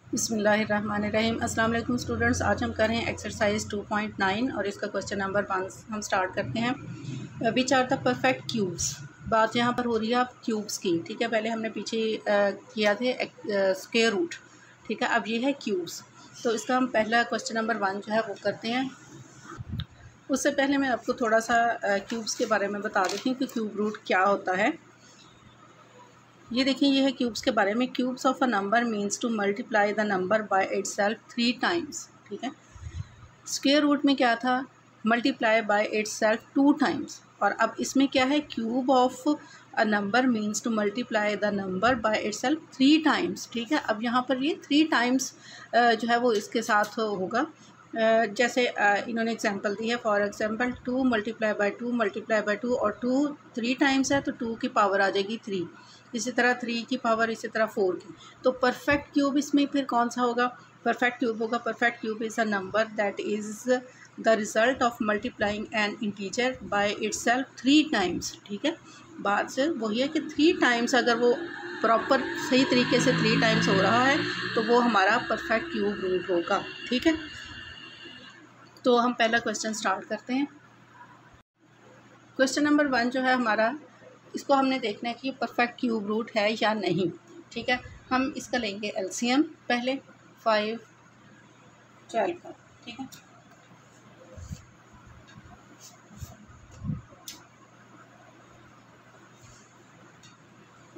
बिस्मिल्लाहिर्रहमानिर्रहीम। अस्सलाम वालेकुम स्टूडेंट्स, आज हम कर रहे हैं एक्सरसाइज 2.9 और इसका क्वेश्चन नंबर 1 हम स्टार्ट करते हैं। Which are the perfect cubes. बात यहाँ पर हो रही है आप क्यूब्स की, ठीक है। पहले हमने पीछे किया थे स्क्वायर रूट, ठीक है। अब ये है क्यूब्स, तो इसका हम पहला क्वेश्चन नंबर 1 जो है वो करते हैं। उससे पहले मैं आपको थोड़ा सा क्यूब्स के बारे में बता देती हूँ कि क्यूब रूट क्या होता है। ये देखिए, ये है क्यूब्स के बारे में। Cubes of a number means to multiply the number by itself 3 times, ठीक है। स्क्वायर रूट में क्या था, मल्टीप्लाई बाय इटसेल्फ 2 टाइम्स। और अब इसमें क्या है, cube of a number means to multiply the number by itself 3 times, ठीक है। अब यहाँ पर ये 3 टाइम्स जो है वो इसके साथ होगा। जैसे इन्होंने एग्जांपल दी है, for example 2 multiply by 2 multiply by 2, और 2 3 टाइम्स है तो 2 की पावर आ जाएगी 3। इसी तरह 3 की पावर, इसी तरह 4 की। तो परफेक्ट क्यूब इसमें फिर कौन सा होगा, परफेक्ट क्यूब होगा। Perfect cube is a number that is the result of multiplying N integer by itself 3 times, ठीक है। बात से वही है कि 3 टाइम्स अगर वो प्रॉपर सही तरीके से 3 टाइम्स हो रहा है तो वो हमारा परफेक्ट क्यूब रूट होगा, ठीक है। तो हम पहला क्वेश्चन स्टार्ट करते हैं। क्वेश्चन नंबर 1 जो है हमारा, इसको हमने देखना है कि परफेक्ट क्यूब रूट है या नहीं, ठीक है। हम इसका लेंगे एलसीएम पहले 5 12 का, ठीक है।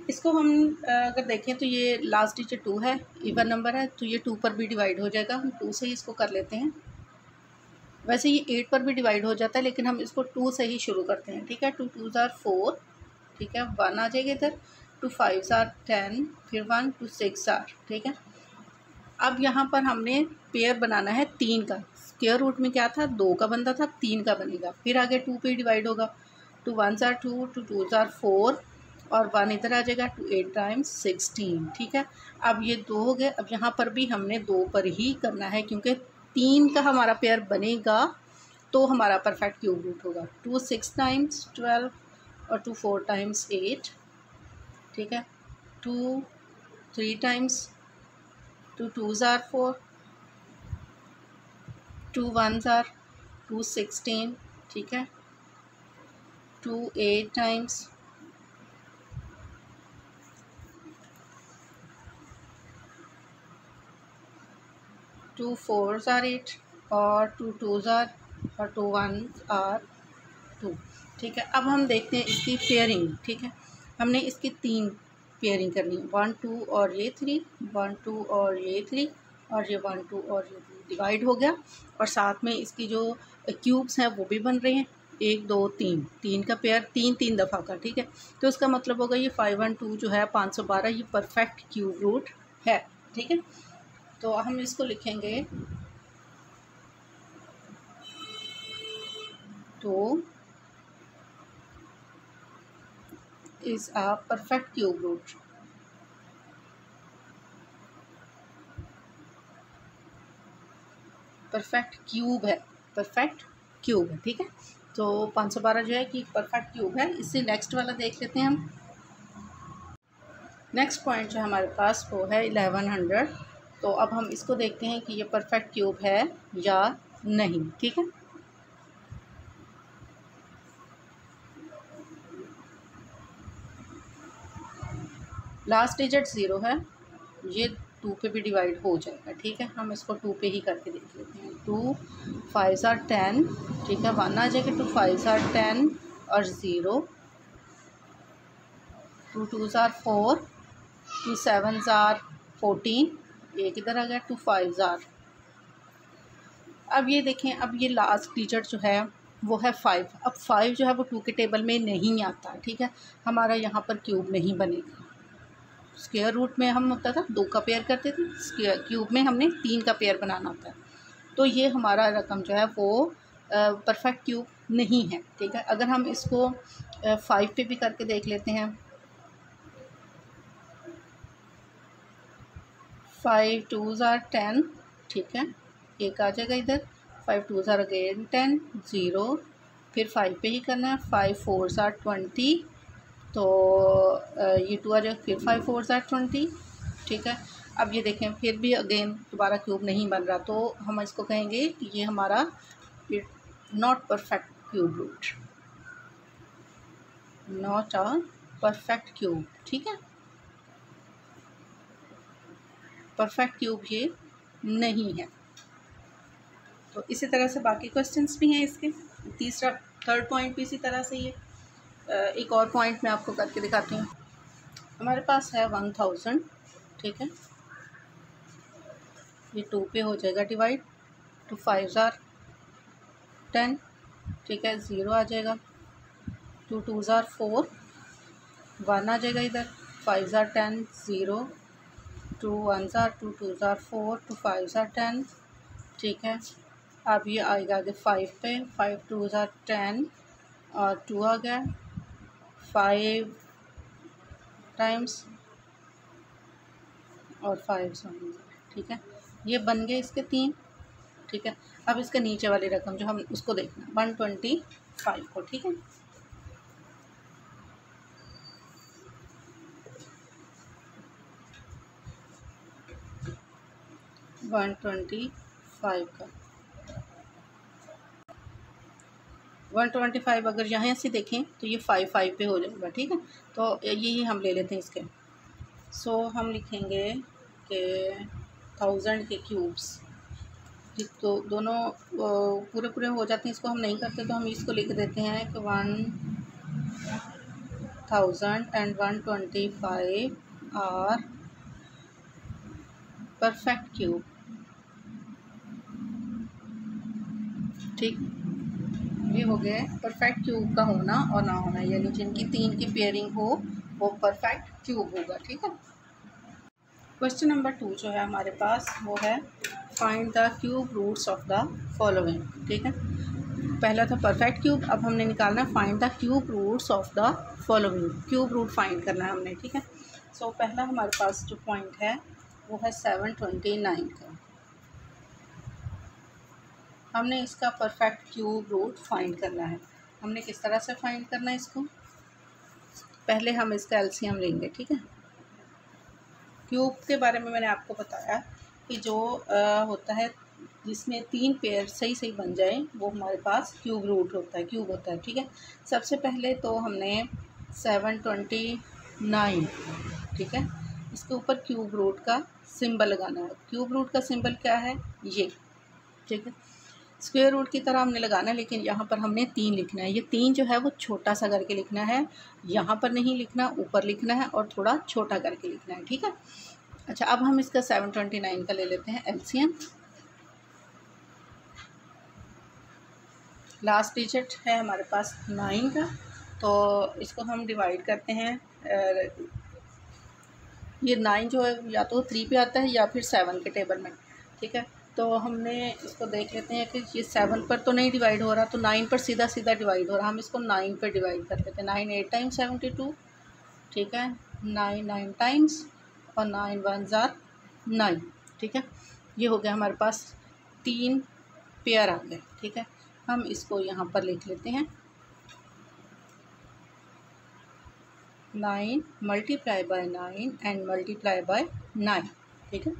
इसको हम अगर देखें तो ये लास्ट डिजिट 2 है, इवन नंबर है, तो ये 2 पर भी डिवाइड हो जाएगा। हम 2 से ही इसको कर लेते हैं। वैसे ये 8 पर भी डिवाइड हो जाता है, लेकिन हम इसको 2 से ही शुरू करते हैं, ठीक है। 2 2 ज़ार 4, ठीक है। 1 आ जाएगा इधर। 2 5 ज़ार 10, फिर 1 2 6 ज़ार, ठीक है। अब यहाँ पर हमने पेयर बनाना है 3 का। स्क्वायर रूट में क्या था, 2 का बनता था, 3 का बनेगा। फिर आगे 2 पे डिवाइड होगा। 2 1 ज़ार 2, 2 2 ज़ार 4, और 1 इधर आ जाएगा। 2 8 टाइम्स 16, ठीक है। अब ये 2 हो गए। अब यहाँ पर भी हमने 2 पर ही करना है, क्योंकि 3 का हमारा पेयर बनेगा तो हमारा परफेक्ट क्यूब रूट होगा। 2 6 टाइम्स 12, और 2 4 टाइम्स 8, ठीक है। 2 3 टाइम्स, 2 2 ज़ार 4, 2 1 ज़ार 2 16, ठीक है। 2 8 टाइम्स, 2 4 ज़ार 8, और 2 2 ज़ार, और 2 1 आर 2, ठीक है। अब हम देखते हैं इसकी पेयरिंग, ठीक है। हमने इसकी 3 पेयरिंग करनी है, 1 2 और ये 3, 1 2 और ये 3, और ये 1 2 और ये 3 डिवाइड हो गया। और साथ में इसकी जो क्यूब्स हैं वो भी बन रहे हैं, 1 2 3, 3 का पेयर 3 3 दफ़ा का, ठीक है। तो इसका मतलब होगा ये 5 1 2 जो है 512, ये परफेक्ट क्यूब रूट है, ठीक है। तो हम इसको लिखेंगे, तो is a perfect cube root. Perfect cube है, परफेक्ट क्यूब है, ठीक है। तो 512 जो है कि परफेक्ट क्यूब है। इससे नेक्स्ट वाला देख लेते हैं हम। नेक्स्ट पॉइंट जो हमारे पास वो है 1100। तो अब हम इसको देखते हैं कि ये परफेक्ट क्यूब है या नहीं, ठीक है। लास्ट डिजिट 0 है, ये 2 पे भी डिवाइड हो जाएगा, ठीक है। हम इसको 2 पे ही करके देख लेते हैं। 2 5 ज़ार 10, ठीक है। 1 आ जाएगा। 2 5 ज़ार 10 और 0, 2 2 ज़ार 4, 2 7 ज़ार 14, एक इधर आ गया। 2 5 ज़ार। अब ये देखें, अब ये लास्ट डिजिट जो है वो है 5। अब 5 जो है वो 2 के टेबल में नहीं आता, ठीक है। हमारा यहाँ पर क्यूब नहीं बनेगा। स्क्वायर रूट में हम होता था 2 का पेयर करते थे, क्यूब में हमने 3 का पेयर बनाना होता है। तो ये हमारा रकम जो है वो परफेक्ट क्यूब नहीं है, ठीक है। अगर हम इसको 5 पे भी करके देख लेते हैं। 5 2 ज़ार 10, ठीक है। एक आ जाएगा इधर। 5 2 ज़ार अगेन 10, 0, फिर 5 पे ही करना है। 5 4 ज़ार 20, तो ये 2 आ जाएगा। फिर 5 4 ज़ार 20, ठीक है। अब ये देखें फिर भी अगेन दोबारा क्यूब नहीं बन रहा, तो हम इसको कहेंगे कि ये हमारा not perfect cube root, not a perfect cube. ठीक है, परफेक्ट क्यूब ये नहीं है। तो इसी तरह से बाकी क्वेश्चंस भी हैं इसके। तीसरा थर्ड पॉइंट भी इसी तरह से ये एक और पॉइंट मैं आपको करके दिखाती हूँ। हमारे पास है 1000, ठीक है, ये 2 पे हो जाएगा डिवाइड, टू 5 ज़ार 10, ठीक है, 0 आ जाएगा, 2 2 ज़ार 4, 1 आ जाएगा इधर, 5 ज़ार 10, 0, 2 1 ज़ार 2, 2 ज़ार 4, 2 5 ज़ार 10, ठीक है। अब ये आएगा आगे 5 पे, 5 2 ज़ार 10 और 2 आ गया, 5 टाइम्स और 5 ठीक है, ये बन गए इसके 3, ठीक है। अब इसके नीचे वाली रकम जो हम उसको देखना 125 को, ठीक है। वन 125 का 125 अगर यहाँ से देखें तो ये 5 पे हो जाएगा, ठीक है। तो यही हम ले लेते हैं इसके। सो हम लिखेंगे कि 1000 के क्यूब्स, तो दोनों पूरे पूरे हो जाते हैं, इसको हम नहीं करते तो हम इसको लिख देते हैं कि 1000 एंड 125 आर परफेक्ट क्यूब, ठीक। ये हो गया परफेक्ट क्यूब का होना और ना होना, यानी जिनकी 3 की पेयरिंग हो वो परफेक्ट क्यूब होगा, ठीक है। क्वेश्चन नंबर 2 जो है हमारे पास वो है find the cube roots of the following, ठीक है। पहला था परफेक्ट क्यूब, अब हमने निकालना find the cube roots of the following, cube root find करना है हमने, ठीक है। सो पहला हमारे पास जो पॉइंट है वो है 729 का। हमने इसका परफेक्ट क्यूब रूट फाइंड करना है। हमने किस तरह से फाइंड करना है इसको, पहले हम इसका एलसीएम लेंगे, ठीक है। क्यूब के बारे में मैंने आपको बताया कि जो होता है जिसमें 3 पेयर सही सही बन जाए वो हमारे पास क्यूब रूट होता है, क्यूब होता है, ठीक है। सबसे पहले तो हमने 729, ठीक है, इसके ऊपर क्यूब रूट का सिंबल लगाना है। क्यूब रूट का सिंबल क्या है, ये, ठीक है। स्क्वायर रूट की तरह हमने लगाना है, लेकिन यहाँ पर हमने 3 लिखना है। ये 3 जो है वो छोटा सा करके लिखना है, यहाँ पर नहीं लिखना, ऊपर लिखना है और थोड़ा छोटा करके लिखना है, ठीक है। अच्छा, अब हम इसका 729 का ले लेते हैं एलसीएम। लास्ट डिजिट है हमारे पास 9 का, तो इसको हम डिवाइड करते हैं। ये 9 जो है या तो 3 पे आता है या फिर 7 के टेबल में, ठीक है। तो हमने इसको देख लेते हैं कि ये 7 पर तो नहीं डिवाइड हो रहा, तो 9 पर सीधा सीधा डिवाइड हो रहा। हम इसको 9 पर डिवाइड कर लेते हैं। 9 8 टाइम्स 72, ठीक है, 9 9 टाइम्स और 9 1 ज़ार 9, ठीक है। ये हो गया हमारे पास 3 पेयर आ गए, ठीक है। हम इसको यहाँ पर लिख लेते हैं 9 multiply by 9 and multiply by 9, ठीक है।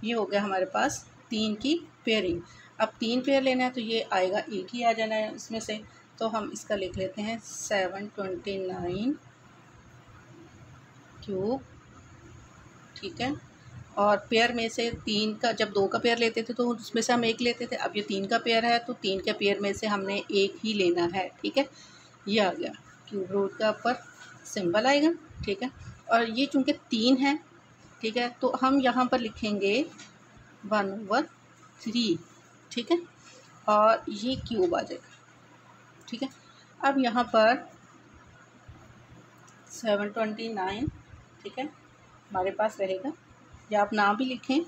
ये हो गया हमारे पास 3 की पेयरिंग। अब 3 पेयर लेना है तो ये आएगा, एक ही आ जाना है इसमें से, तो हम इसका लिख लेते हैं 729 क्यूब, ठीक है। और पेयर में से 3 का, जब 2 का पेयर लेते थे तो उसमें से हम 1 लेते थे, अब ये 3 का पेयर है तो 3 के पेयर में से हमने 1 ही लेना है, ठीक है। ये आ गया क्यूब रूट का ऊपर सिंबल आएगा, ठीक है। और ये चूँकि 3 है, ठीक है, तो हम यहाँ पर लिखेंगे 1/3, ठीक है, और ये क्यूब आ जाएगा, ठीक है। अब यहाँ पर 729, ठीक है, हमारे पास रहेगा, या आप ना भी लिखें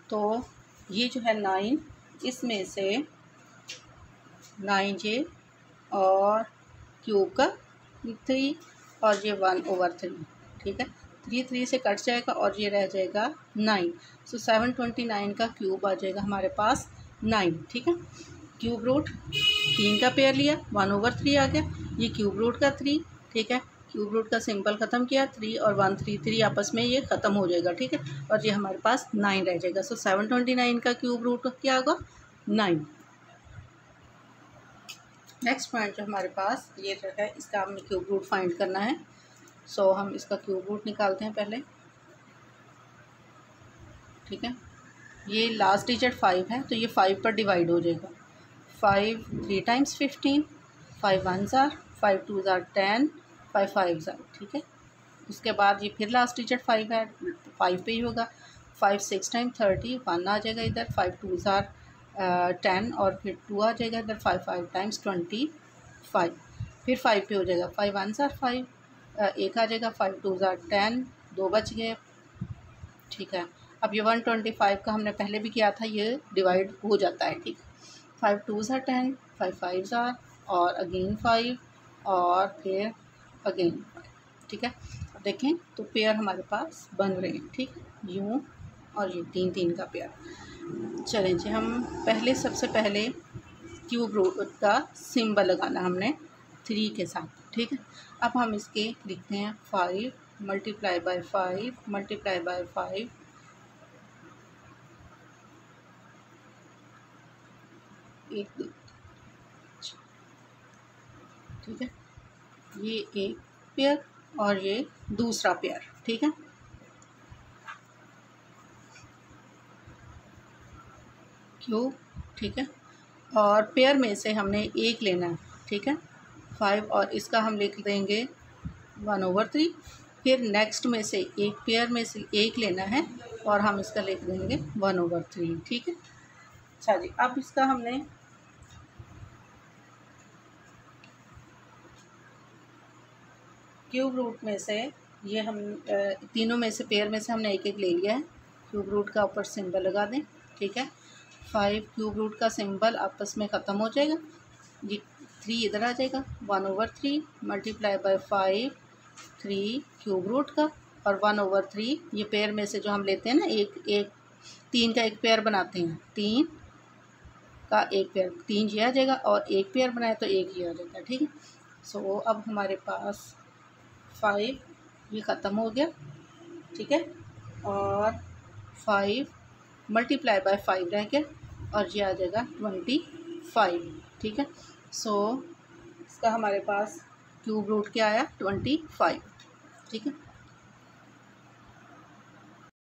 तो ये जो है 9, इसमें से 9j और क्यूब का 3 और ये 1/3, ठीक है। 3 3 से कट जाएगा और ये रह जाएगा 9। सो 729 का क्यूब आ जाएगा हमारे पास 9, ठीक है। क्यूब रूट 3 का पेयर लिया, 1/3 आ गया, ये क्यूब रूट का 3, ठीक है। क्यूब रूट का सिंबल ख़त्म किया, 3 और 1 3 3 आपस में ये ख़त्म हो जाएगा, ठीक है। और ये हमारे पास 9 रह जाएगा। सो 729 का क्यूब रूट क्या होगा, 9। नेक्स्ट पॉइंट जो हमारे पास ये जो है, इसका हमें क्यूब रूट फाइंड करना है। सो हम इसका क्यूब रूट निकालते हैं पहले, ठीक है। ये लास्ट डिजिट 5 है तो ये 5 पर डिवाइड हो जाएगा। 5 3 times 15, 5 1s are, 5 2s are 10, 5 5s are, ठीक है। उसके बाद ये फिर लास्ट डिजिट 5 है, 5 पे ही होगा। 5 6 टाइम 30, 1 आ जाएगा इधर, 5 2s आर 10 और फिर 2 आ जाएगा इधर, 5 5 टाइम्स 25, फिर 5 पे हो जाएगा। 5 1s आर 5, एक आ जाएगा, 5 2s आर 10, 2 बच गए, ठीक है। अब ये 125 का हमने पहले भी किया था, ये डिवाइड हो जाता है, ठीक है। 5 2s आर 10, 5 5s आर और अगेन 5 और फिर अगेन 5, ठीक है। अब देखें तो पेयर हमारे पास बन रहे हैं, ठीक है, यूँ और ये 3 3 का पेयर। चलें जी, हम पहले सबसे पहले क्यूब रूट का सिंबल लगाना हमने 3 के साथ, ठीक है। अब हम इसके लिखते हैं 5 मल्टीप्लाई बाय 5 मल्टीप्लाई बाय 5, एक दो, ठीक है। ये एक पेयर और ये दूसरा पेयर, ठीक है। क्यूब, ठीक है। और पेयर में से हमने एक लेना है, ठीक है, 5, और इसका हम लिख देंगे 1/3। फिर नेक्स्ट में से एक पेयर में से एक लेना है और हम इसका लिख देंगे 1/3, ठीक है। अच्छा जी, अब इसका हमने क्यूब रूट में से ये हम तीनों में से पेयर में से हमने एक एक ले लिया है। क्यूब रूट का ऊपर सिंबल लगा दें, ठीक है। 5 क्यूब रूट का सिंबल आपस में ख़त्म हो जाएगा, ये 3 इधर आ जाएगा, 1/3 मल्टीप्लाई बाय 5 3 क्यूब रूट का और 1/3 ये पेयर में से जो हम लेते हैं ना, एक 3 का एक पेयर बनाते हैं, 3 का एक पेयर, 3 ये आ जाएगा और एक पेयर बनाए तो एक ये आ जाएगा, ठीक है। सो अब हमारे पास 5 ये ख़त्म हो गया, ठीक है, और 5 मल्टीप्लाई बाय 5 रह गया और ये आ जाएगा 25, ठीक है। सो इसका हमारे पास क्यूब रूट क्या आया, 25, ठीक है।